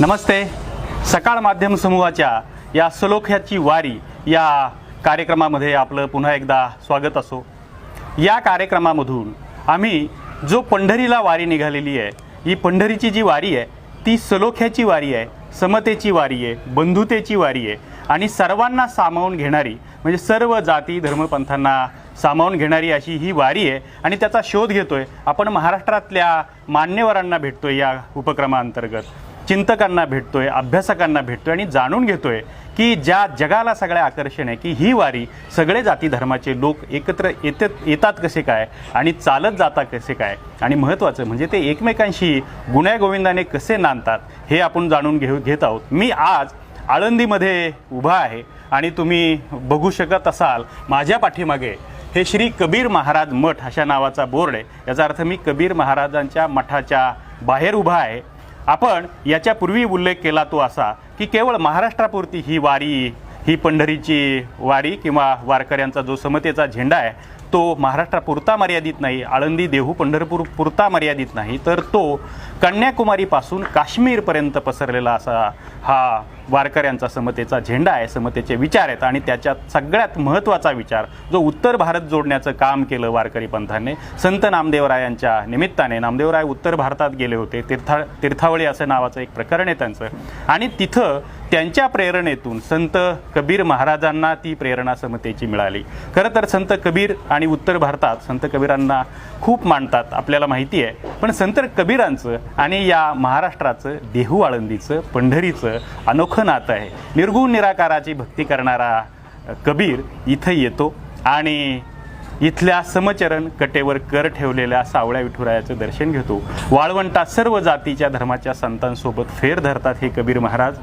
नमस्ते. सकाळ माध्यम समूहाच्या या सलोख्याची वारी या कार्यक्रमामध्ये आपलं पुन्हा एकदा स्वागत असो. या कार्यक्रमामधून आम्ही जो पंढरीला वारी निघालेली आहे, ही पंढरीची जी वारी आहे ती सलोख्याची वारी आहे, समतेची वारी आहे, बंधुतेची वारी आहे आणि सर्वांना सामावून घेणारी, म्हणजे सर्व जाती धर्मपंथांना सामावून घेणारी अशी ही वारी आहे. आणि त्याचा शोध घेतोय आपण. महाराष्ट्रातल्या मान्यवरांना भेटतोय, या उपक्रमाअंतर्गत चिंतकांना भेटतोय, अभ्यासकांना भेटतोय आणि जाणून घेतोय की ज्या जगाला सगळं आकर्षण आहे की ही वारी सगळे जाती धर्माचे लोक एकत्र येतात कसे काय आणि चालत जातात कसे काय, आणि महत्त्वाचं म्हणजे ते एकमेकांशी गुण्यागोविंदाने कसे नांदतात हे आपण जाणून घेत आहोत. मी आज आळंदीमध्ये उभा आहे आणि तुम्ही बघू शकत असाल माझ्या पाठीमागे हे श्री कबीर महाराज मठ अशा नावाचा बोर्ड आहे. याचा अर्थ मी कबीर महाराजांच्या मठाच्या बाहेर उभा आहे. आपण याच्यापूर्वी उल्लेख केला तो असा की केवळ महाराष्ट्रापुरती ही वारी, ही पंढरीची वारी किंवा वारकऱ्यांचा जो समतेचा झेंडा आहे तो महाराष्ट्रापुरता मर्यादित नाही, आळंदी देहू पंढरपूर पुरता मर्यादित नाही, तर तो कन्याकुमारीपासून काश्मीरपर्यंत पसरलेला असा हा वारकऱ्यांचा समतेचा झेंडा आहे. समतेचे विचार आहेत आणि त्याच्यात सगळ्यात महत्त्वाचा विचार जो उत्तर भारत जोडण्याचं काम केलं वारकरी पंथाने संत नामदेवरायांच्या निमित्ताने. नामदेवराय उत्तर भारतात गेले होते, तीर्थावळी असं नावाचं एक प्रकरण आहे त्यांचं, आणि तिथं त्यांच्या प्रेरणेतून संत कबीर महाराजांना ती प्रेरणा समतेची मिळाली. खरं तर संत कबीर आणि उत्तर भारतात संत कबीरांना खूप मानतात, आपल्याला माहिती आहे. पण संत कबीरांचं आणि या महाराष्ट्राचं, देहू आळंदीचं, पंढरीचं अनोखं नातं आहे. निर्गुण निराकाराची भक्ती करणारा कबीर इथं येतो आणि इथल्या समचरण कटेवर कर ठेवलेल्या सावळ्या विठुरायाचं दर्शन घेतो. वाळवंटात सर्व जातीच्या धर्माच्या संतांसोबत फेर धरतात हे कबीर महाराज.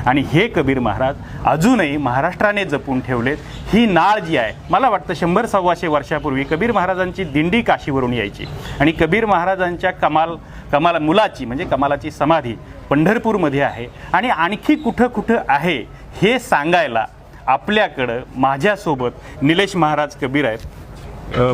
आणि हे कबीर महाराज अजूनही महाराष्ट्राने जपून ठेवलेत. ही नाळ जी आहे, मला वाटतं 100-125 वर्षापूर्वी कबीर महाराजांची दिंडी काशीवरून यायची आणि कबीर महाराजांच्या कमाल मुलाची म्हणजे कमालाची समाधी पंढरपूरमध्ये आहे. आणि आणखी कुठं आहे हे सांगायला आपल्याकडं माझ्यासोबत निलेश महाराज कबीर आहेत.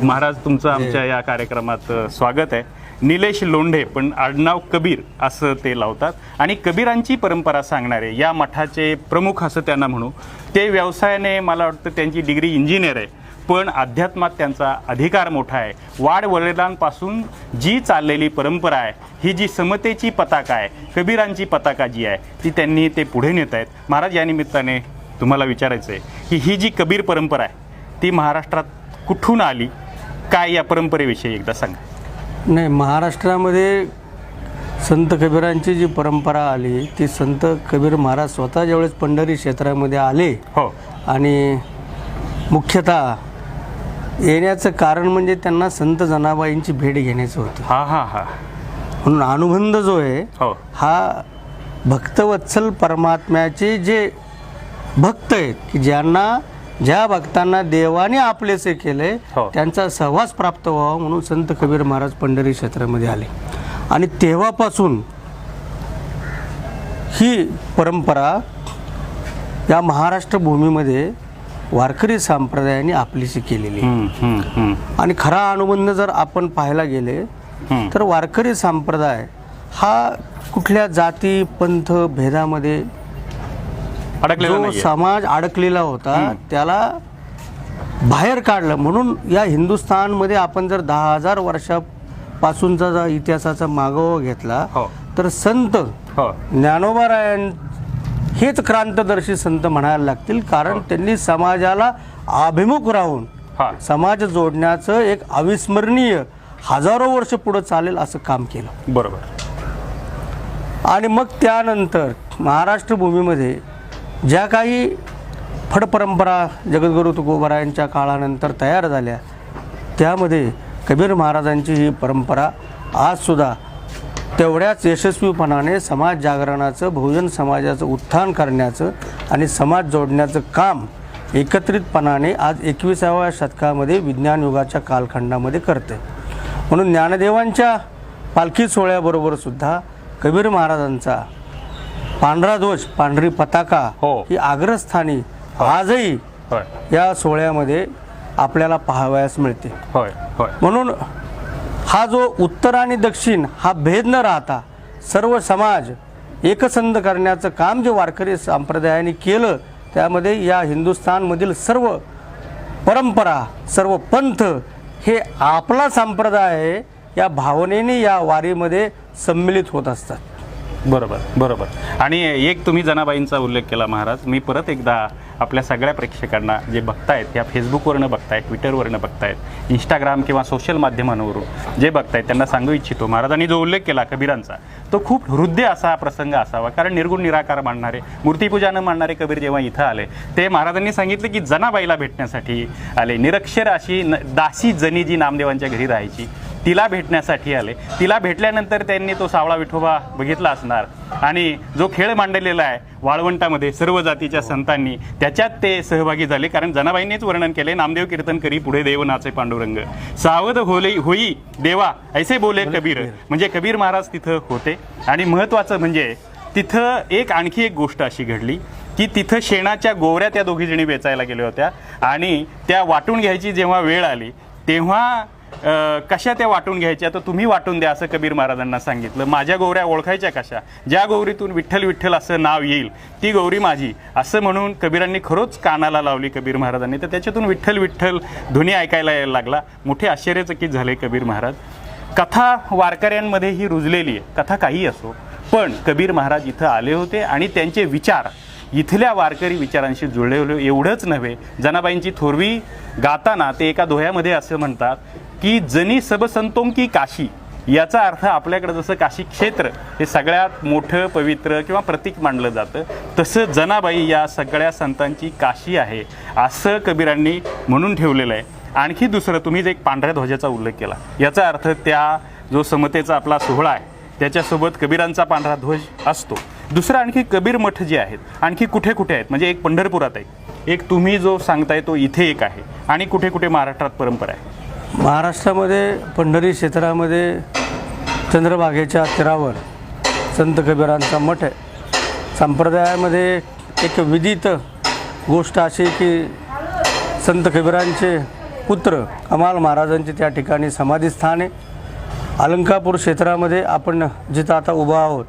महाराज तुमचं आमच्या या कार्यक्रमात स्वागत आहे. निलेश लोंढे, पण आडनाव कबीर असं ते लावतात आणि कबीरांची परंपरा सांगणारे या मठाचे प्रमुख असं त्यांना म्हणू. ते व्यवसायाने मला वाटतं त्यांची डिग्री इंजिनियर आहे, पण अध्यात्मात त्यांचा अधिकार मोठा आहे. वाडवडिलांपासून जी चाललेली परंपरा आहे, ही जी समतेची पताका आहे, कबीरांची पताका जी आहे, ती त्यांनी ते पुढे नेत आहेत. महाराज, या निमित्ताने तुम्हाला विचारायचं आहे की ही जी कबीर परंपरा आहे ती महाराष्ट्रात कुठून आली, काय या परंपरेविषयी एकदा सांगा. नाही, महाराष्ट्रामध्ये संत कबीरांची जी परंपरा आली ती संत कबीर महाराज स्वतः ज्यावेळेस पंढरी क्षेत्रामध्ये आले, हो, आणि मुख्यतः येण्याचं कारण म्हणजे त्यांना संत जनाबाईंची भेट घेण्याचं होतं. हा म्हणून अनुबंध जो आहे हो, हा भक्तवत्सल परमात्म्याचे जे भक्त आहेत की ज्या भक्तांना देवाने आपलेसे केले, हो, त्यांचा सहवास प्राप्त व्हावा म्हणून संत कबीर महाराज पंढरी क्षेत्रामध्ये आले. आणि तेव्हापासून ही परंपरा या महाराष्ट्र भूमीमध्ये वारकरी संप्रदायाने आपलीशी केलेली आहे. आणि खरा अनुबंध जर आपण पाहायला गेले तर वारकरी संप्रदाय हा कुठल्या जाती पंथ भेदामध्ये जो समाज अडकलेला होता त्याला बाहेर काढलं. म्हणून या हिंदुस्थानमध्ये आपण जर 10,000 वर्षापासूनचा जर इतिहासाचा मागोवा घेतला तर संत ज्ञानोबारायण हेच क्रांतदर्शी संत म्हणायला लागतील. कारण त्यांनी समाजाला अभिमुख राहून समाज जोडण्याचं एक अविस्मरणीय हजारो वर्ष पुढे चालेल असं काम केलं. बरोबर. आणि मग त्यानंतर महाराष्ट्र भूमीमध्ये ज्या काही फडपरंपरा जगद्गुरू तुकोबारायांच्या काळानंतर तयार झाल्या त्यामध्ये कबीर महाराजांची ही परंपरा आजसुद्धा तेवढ्याच यशस्वीपणाने समाज जागरणाचं, बहुजन समाजाचं उत्थान करण्याचं आणि समाज जोडण्याचं काम एकत्रितपणाने आज 21व्या शतकामध्ये विज्ञान युगाच्या कालखंडामध्ये करते. म्हणून ज्ञानदेवांच्या पालखी सोहळ्याबरोबर सुद्धा कबीर महाराजांचा पांढरा ध्वज, पांढरी पताका ही अग्रस्थानी आजही या सोहळ्यामध्ये आपल्याला पाहावयास मिळते. म्हणून हा जो उत्तर आणि दक्षिण हा भेद न राहता सर्व समाज एकसंध करण्याचं काम जे वारकरी संप्रदायाने केलं, त्यामध्ये या हिंदुस्थानमधील सर्व परंपरा, सर्व पंथ हे आपला संप्रदाय आहे या भावनेने या वारीमध्ये सम्मिलित होत असतात. बरोबर बरोबर. आणि एक तुम्ही जनाबाईंचा उल्लेख केला महाराज, मी परत एकदा आपल्या सगळ्या प्रेक्षकांना जे बघतायत, या फेसबुकवरनं बघतायत, ट्विटरवरनं बघतायत, इंस्टाग्राम किंवा सोशल माध्यमांवरून जे बघतायत त्यांना सांगू इच्छितो, महाराजांनी जो उल्लेख केला कबीरांचा तो खूप हृदय असा प्रसंग असावा. कारण निर्गुण निराकार मानणारे, मूर्तीपूजा न मानणारे कबीर जेव्हा इथं आले, ते महाराजांनी सांगितले की जनाबाईला भेटण्यासाठी आले. निरक्षर अशी दासी जनी जी नामदेवांच्या घरी राहायची, तिला भेटण्यासाठी आले. तिला भेटल्यानंतर त्यांनी तो सावळा विठोबा बघितला असणार आणि जो खेळ मांडलेला आहे वाळवंटामध्ये सर्व जातीच्या संतांनी, त्याच्यात ते सहभागी झाले. कारण जनाबाईंनीच वर्णन केले, नामदेव कीर्तन करी पुढे देव नाचे पांडुरंग, सावध होई देवा ऐसे बोले कबीर. म्हणजे कबीर महाराज तिथं होते. आणि महत्त्वाचं म्हणजे तिथं आणखी एक गोष्ट अशी घडली की तिथं शेणाच्या गोवऱ्या त्या दोघी जणी वेचायला गेल्या होत्या आणि त्या वाटून घ्यायची जेव्हा वेळ आली तेव्हा कशा त्या वाटून घ्यायच्या, तर तुम्ही वाटून द्या असं कबीर महाराजांना सांगितलं. माझ्या गौऱ्या ओळखायच्या कशा, ज्या गौरीतून विठ्ठल विठ्ठल असं नाव येईल ती गौरी माझी, असं म्हणून कबीरांनी खरोच कानाला लावली कबीर महाराजांनी. तर त्याच्यातून विठ्ठल विठ्ठल ध्वनी ऐकायला यायला लागला. मोठे आश्चर्यचकित झाले कबीर महाराज. कथा वारकऱ्यांमध्ये ही रुजलेली आहे, कथा काही असो, पण कबीर महाराज इथं आले होते आणि त्यांचे विचार इथल्या वारकरी विचारांशी जुळले होते. एवढंच नव्हे, जनाबाईंची थोरवी गाताना ते एका दोह्यामध्ये असं म्हणतात की जनी सब संतों की काशी, याचा अर्थ आपल्याकडे जसं काशी क्षेत्र हे सगळ्यात मोठं पवित्र किंवा प्रतीक मानलं जातं, तसं जनाबाई या सगळ्या संतांची काशी आहे असं कबीरांनी म्हणून ठेवलेलं आहे. आणखी दुसरं, तुम्ही जे एक पांढऱ्या ध्वजाचा उल्लेख केला, याचा अर्थ त्या जो समतेचा आपला सोहळा आहे त्याच्यासोबत कबीरांचा पांढरा ध्वज असतो. दुसरं आणखी कबीर मठ जे आहेत आणखी कुठे कुठे आहेत, म्हणजे एक पंढरपुरात आहे, एक तुम्ही जो सांगताय तो इथे एक आहे, आणि कुठे कुठे महाराष्ट्रात परंपरा आहे. महाराष्ट्रामध्ये पंढरी क्षेत्रामध्ये चंद्रभागेच्या तीरावर संत कबीरांचा मठ आहे. संप्रदायामध्ये एक विदित गोष्ट अशी की संत कबीरांचे पुत्र कमाल महाराजांचे त्या ठिकाणी समाधीस्थान आहे. अलंकापूर क्षेत्रामध्ये आपण जिथं आता उभा आहोत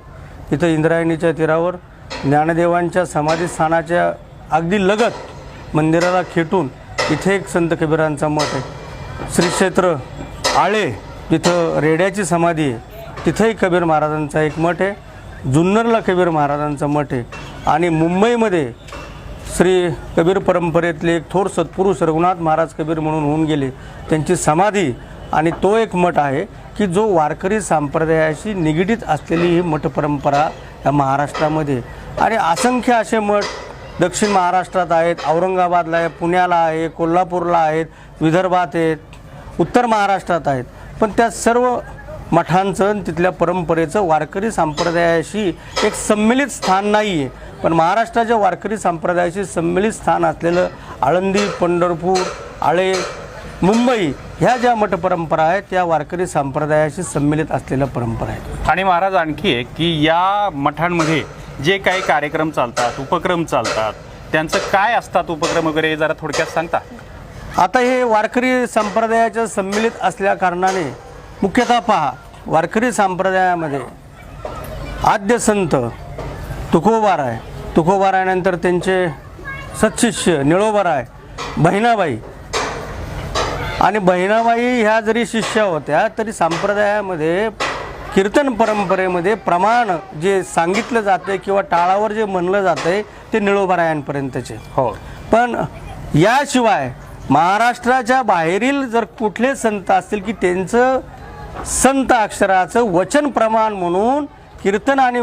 तिथं इंद्रायणीच्या तीरावर ज्ञानदेवांच्या समाधीस्थानाच्या अगदी लगत मंदिराला खेटून इथे एक संत कबीरांचा मठ आहे. श्री क्षेत्र आळे तिथं रेड्याची समाधी आहे, तिथंही कबीर महाराजांचा एक मठ आहे. जुन्नरला कबीर महाराजांचा मठ आहे. आणि मुंबईमध्ये श्री कबीर परंपरेतले एक थोर सत्पुरुष रघुनाथ महाराज कबीर म्हणून होऊन गेले, त्यांची समाधी आणि तो एक मठ आहे की जो वारकरी संप्रदायाशी निगडीत असलेली ही मठ परंपरा या महाराष्ट्रामध्ये. आणि असंख्य असे मठ दक्षिण महाराष्ट्रात आहेत, औरंगाबादला आहे, पुण्याला आहे, कोल्हापूरला आहेत, विदर्भात आहेत, उत्तर महाराष्ट्रात आहेत. पण त्या सर्व मठांचं आणि तिथल्या परंपरेचं वारकरी संप्रदायाशी एक सम्मिलित स्थान नाही आहे. पण महाराष्ट्राच्या वारकरी संप्रदायाशी सम्मिलित स्थान असलेलं आळंदी, पंढरपूर, आळे, मुंबई ह्या ज्या मठ परंपरा आहेत त्या वारकरी संप्रदायाशी सम्मिलित असलेल्या परंपरा आहेत. आणि महाराज आणखी एक की या मठांमध्ये जे काही कार्यक्रम चालतात, उपक्रम चालतात, त्यांचं काय असतात उपक्रम वगैरे, जरा थोडक्यात सांगता. आता हे वारकरी संप्रदायाच्या सम्मिलित असल्या कारणाने मुख्यतः पहा, वारकरी संप्रदायामध्ये आद्य संत तुकोबाराय, तुकोबारायानंतर त्यांचे सत्शिष्य निळोबाराय, बहिणाबाई. आणि बहिणाबाई ह्या जरी शिष्या होत्या तरी संप्रदायामध्ये कीर्तन परंपरेमध्ये प्रमाण जे सांगितलं जातं किंवा टाळावर जे म्हणलं जातं ते निळोबारायांपर्यंतचे. हो. पण याशिवाय महाराष्ट्राच्या बाहेरील जर कुठले संत असतील की त्यांचं संत अक्षराचं वचन प्रमाण म्हणून कीर्तन आणि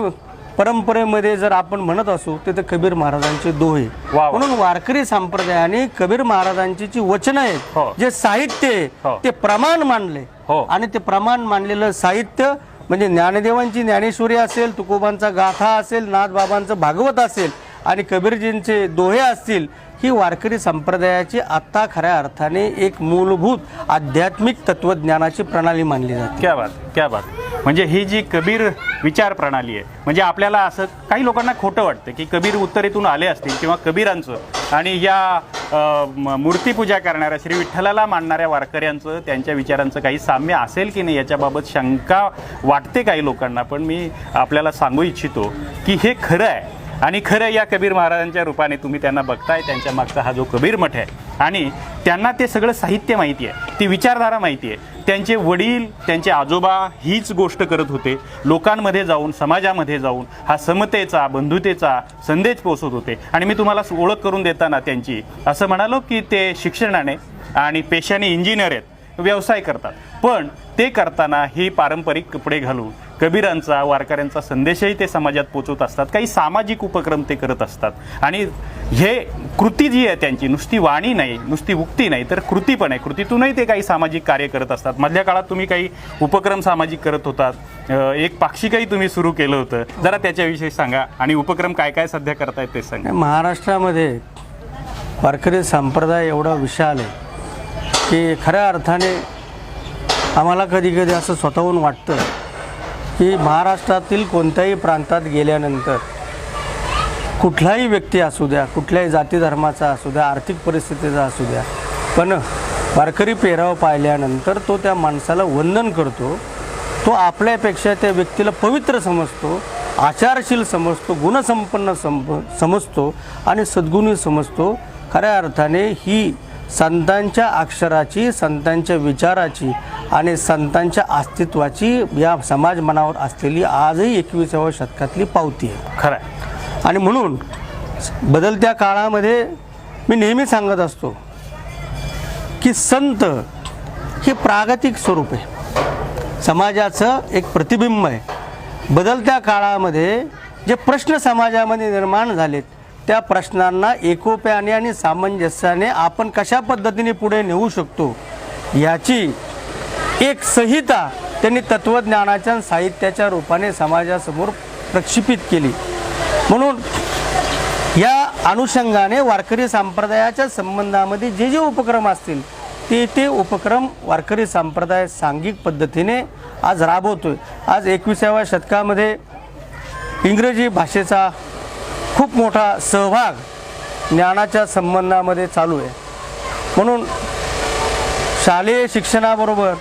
परंपरेमध्ये जर आपण म्हणत असू तर कबीर महाराजांचे दोहे. वा. म्हणून वारकरी संप्रदायाने कबीर महाराजांची जी वचनं आहेत, हो. जे साहित्य आहे, हो. ते प्रमाण मानले. हो. आणि ते प्रमाण मानलेलं साहित्य म्हणजे ज्ञानदेवांची ज्ञानेश्वरी असेल, तुकोबांचा गाथा असेल, नाथबाबांचं भागवत असेल आणि कबीरजींचे दोहे असतील, ही वारकरी संप्रदायाची आत्ता खऱ्या अर्थाने एक मूलभूत आध्यात्मिक तत्वज्ञानाची प्रणाली मानली जाते. क्या बात, क्या बात. म्हणजे ही जी कबीर विचार प्रणाली आहे, म्हणजे आपल्याला असं काही लोकांना खोटं वाटतं की कबीर उत्तरेतून आले असतील किंवा कबीरांचं आणि या मूर्तीपूजा करणाऱ्या श्री विठ्ठलाला मानणाऱ्या वारकऱ्यांचं त्यांच्या विचारांचं काही साम्य असेल की नाही याच्याबाबत शंका वाटते काही लोकांना. पण मी आपल्याला सांगू इच्छितो की हे खरं आहे आणि खरं या कबीर महाराजांच्या रूपाने तुम्ही त्यांना बघताय. त्यांच्या मागचा हा जो कबीर मठ आहे आणि त्यांना ते सगळं साहित्य माहिती आहे, ती विचारधारा माहिती आहे. त्यांचे वडील, त्यांचे आजोबा हीच गोष्ट करत होते. लोकांमध्ये जाऊन, समाजामध्ये जाऊन हा समतेचा, बंधुतेचा संदेश पोहोचवत होते. आणि मी तुम्हाला ओळख करून देताना त्यांची असं म्हणालो की ते शिक्षणाने आणि पेशाने इंजिनियर आहेत, व्यवसाय करतात. पण ते करताना ही पारंपरिक कपडे घालून कबीरांचा, वारकऱ्यांचा संदेशही ते समाजात पोचवत असतात. काही सामाजिक उपक्रम ते करत असतात. आणि हे कृती जी आहे त्यांची नुसती वाणी नाही, नुसती उक्ती नाही, तर कृती पण आहे. कृतीतूनही ते काही सामाजिक कार्य करत असतात. मधल्या काळात तुम्ही काही उपक्रम सामाजिक करत होतात, एक पाक्षिकही तुम्ही सुरू केलं होतं. जरा त्याच्याविषयी सांगा आणि उपक्रम काय काय सध्या करतायत ते सांगा. महाराष्ट्रामध्ये वारकरी संप्रदाय एवढा विशाल आहे की खऱ्या अर्थाने आम्हाला कधी कधी असं स्वतःहून वाटतं की महाराष्ट्रातील कोणत्याही प्रांतात गेल्यानंतर कुठलाही व्यक्ती असू द्या, कुठल्याही जाती धर्माचा असू द्या, आर्थिक परिस्थितीचा असू द्या, पण वारकरी पेहराव पाहिल्यानंतर तो त्या माणसाला वंदन करतो. तो आपल्यापेक्षा त्या व्यक्तीला पवित्र समजतो, आचारशील समजतो, गुणसंपन्न समजतो आणि सद्गुणी समजतो. खऱ्या अर्थाने ही संतांच्या अक्षराची, संतांच्या विचाराची आणि संतांच्या अस्तित्वाची या समाज मनावर असलेली आजही 21व्या शतकातली पावती आहे. खरं आहे. आणि म्हणून बदलत्या काळामध्ये मी नेहमी सांगत असतो की संत हे प्रागतिक स्वरूप आहे, समाजाचं एक प्रतिबिंब आहे. बदलत्या काळामध्ये जे प्रश्न समाजामध्ये निर्माण झालेत त्या प्रश्नांना एकोप्याने आणि सामंजस्याने आपण कशा पद्धतीने पुढे नेऊ शकतो याची एक संहिता त्यांनी तत्त्वज्ञानाच्या साहित्याच्या रूपाने समाजासमोर प्रक्षिपित केली. म्हणून या अनुषंगाने वारकरी संप्रदायाच्या संबंधामध्ये जे जे उपक्रम असतील ते उपक्रम वारकरी संप्रदाय सांघिक पद्धतीने आज राबवतोय. आज 21व्या शतकामध्ये इंग्रजी भाषेचा खूप मोठा सहभाग ज्ञानाच्या संबंधामध्ये चालू आहे. म्हणून शालेय शिक्षणाबरोबर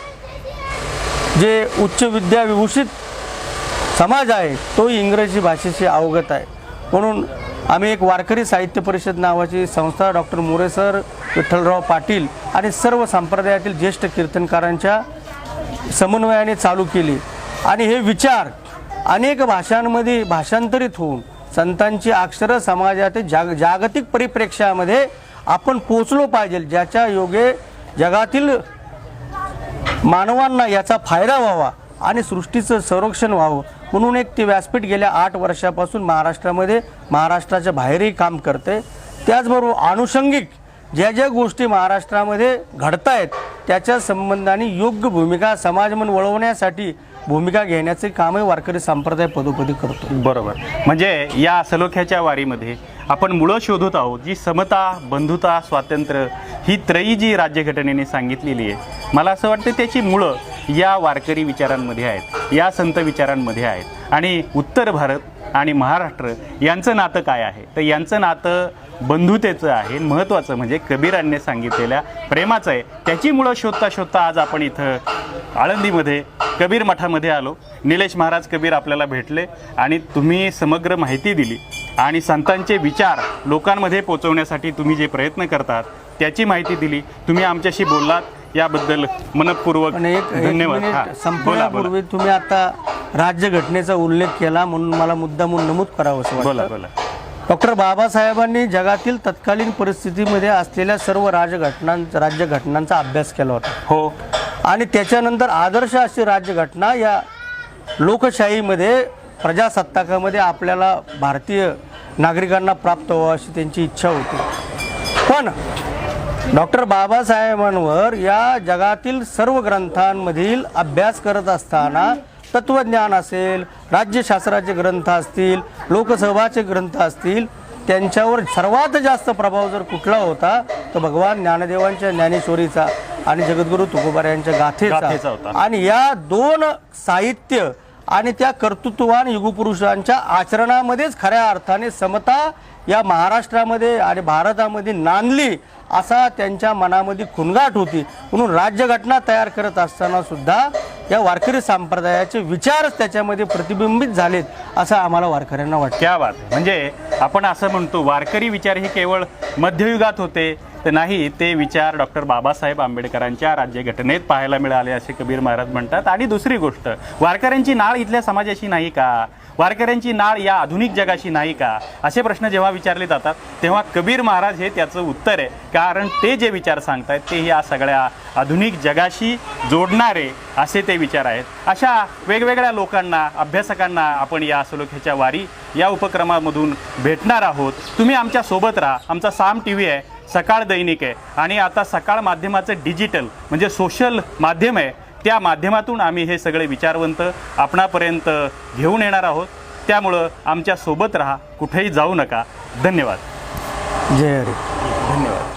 जे उच्च विद्याविभूषित समाज आहे तो इंग्रजी भाषेशी अवगत आहे. म्हणून आम्ही एक वारकरी साहित्य परिषद नावाची संस्था डॉक्टर मोरे सर, विठ्ठलराव पाटील आणि सर्व संप्रदायातील ज्येष्ठ कीर्तनकारांच्या समन्वयाने चालू केली. आणि हे विचार अनेक भाषांमध्ये भाषांतरित होऊन संतांची अक्षरं समाजातील जागतिक परिप्रेक्ष्यामध्ये आपण पोचलो पाहिजे, ज्याच्या योगे जगातील मानवांना याचा फायदा व्हावा आणि सृष्टीचं संरक्षण व्हावं. म्हणून एक ते व्यासपीठ गेल्या 8 वर्षापासून महाराष्ट्रामध्ये, महाराष्ट्राच्या बाहेरही काम करते. त्याचबरोबर आनुषंगिक ज्या ज्या गोष्टी महाराष्ट्रामध्ये घडत आहेत त्याच्या संबंधाने योग्य भूमिका समाजमन वळवण्यासाठी भूमिका घेण्याचे कामही वारकरी संप्रदाय पदोपदी करतो. बरोबर. म्हणजे या सलोख्याच्या वारीमध्ये आपण मुळं शोधत आहोत जी समता, बंधुता, स्वातंत्र्य ही त्रयी जी राज्यघटनेने सांगितलेली आहे. मला असं वाटतं त्याची मुळं या वारकरी विचारांमध्ये आहेत, या संत विचारांमध्ये आहेत. आणि उत्तर भारत आणि महाराष्ट्र यांचं नातं काय आहे तर यांचं नातं बंधुतेचं आहे. महत्त्वाचं म्हणजे कबीरांनी सांगितलेल्या प्रेमाचं आहे. त्याची मुळं शोधता शोधता आज आपण इथं आळंदीमध्ये कबीर मठामध्ये आलो. निलेश महाराज कबीर आपल्याला भेटले आणि तुम्ही समग्र माहिती दिली आणि संतांचे विचार लोकांमध्ये पोचवण्यासाठी तुम्ही जे प्रयत्न करतात त्याची माहिती दिली. तुम्ही आमच्याशी बोललात याबद्दल मनपूर्वक धन्यवाद. संपण्यापूर्वी तुम्ही आता राज्यघटनेचा उल्लेख केला म्हणून मला मुद्दामून नमूद करावंसं वाटतं. बोला. डॉक्टर बाबासाहेबांनी जगातील तत्कालीन परिस्थितीमध्ये असलेल्या सर्व राज्यघटनांचा अभ्यास केला होता. हो. आणि त्याच्यानंतर आदर्श अशी राज्यघटना या लोकशाहीमध्ये, प्रजासत्ताकामध्ये आपल्याला भारतीय नागरिकांना प्राप्त व्हावं अशी त्यांची इच्छा होती. पण डॉक्टर बाबासाहेबांवर या जगातील सर्व ग्रंथांमधील अभ्यास करत असताना तत्त्वज्ञान असेल, राज्यशास्त्राचे ग्रंथ असतील, लोकसभाचे ग्रंथ असतील, त्यांच्यावर सर्वात जास्त प्रभाव जर कुठला होता तर भगवान ज्ञानदेवांच्या ज्ञानेश्वरीचा आणि जगद्गुरू तुकोबारायांच्या गाथेचा होता. आणि या दोन साहित्य आणि त्या कर्तृत्ववान युगपुरुषांच्या आचरणामध्येच खऱ्या अर्थाने समता या महाराष्ट्रामध्ये आणि भारतामध्ये नांदली असा त्यांच्या मनामध्ये खुणगाट होती. म्हणून राज्यघटना तयार करत असताना सुद्धा या वारकरी संप्रदायाचे विचारच त्याच्यामध्ये प्रतिबिंबित झालेत असं आम्हाला वारकऱ्यांना वाटतं. क्या बात आहे. म्हणजे आपण असं म्हणतो वारकरी विचार हे केवळ मध्ययुगात होते तर नाही, ते विचार डॉक्टर बाबासाहेब आंबेडकरांच्या राज्यघटनेत पाहायला मिळाले असे कबीर महाराज म्हणतात. आणि दुसरी गोष्ट, वारकऱ्यांची नाळ इथल्या समाजाशी नाही का, वारकऱ्यांची नाळ या आधुनिक जगाशी नाही का, असे प्रश्न जेव्हा विचारले जातात तेव्हा कबीर महाराज हे त्याचं उत्तर आहे. कारण ते जे विचार सांगतायत ते या सगळ्या आधुनिक जगाशी जोडणारे असे ते विचार आहेत. अशा वेगवेगळ्या लोकांना, अभ्यासकांना आपण या सलोख्याच्या वारी या उपक्रमामधून भेटणार आहोत. तुम्ही आमच्या सोबत राहा. आमचा साम TV आहे, सकाळ दैनिक आहे आणि आता सकाळ माध्यमाचं डिजिटल म्हणजे सोशल माध्यम आहे, त्या माध्यमातून आम्ही हे सगळे विचारवंत आपणापर्यंत घेऊन येणार आहोत. त्यामुळं आमच्या सोबत राहा, कुठेही जाऊ नका. धन्यवाद. जय हरी. धन्यवाद.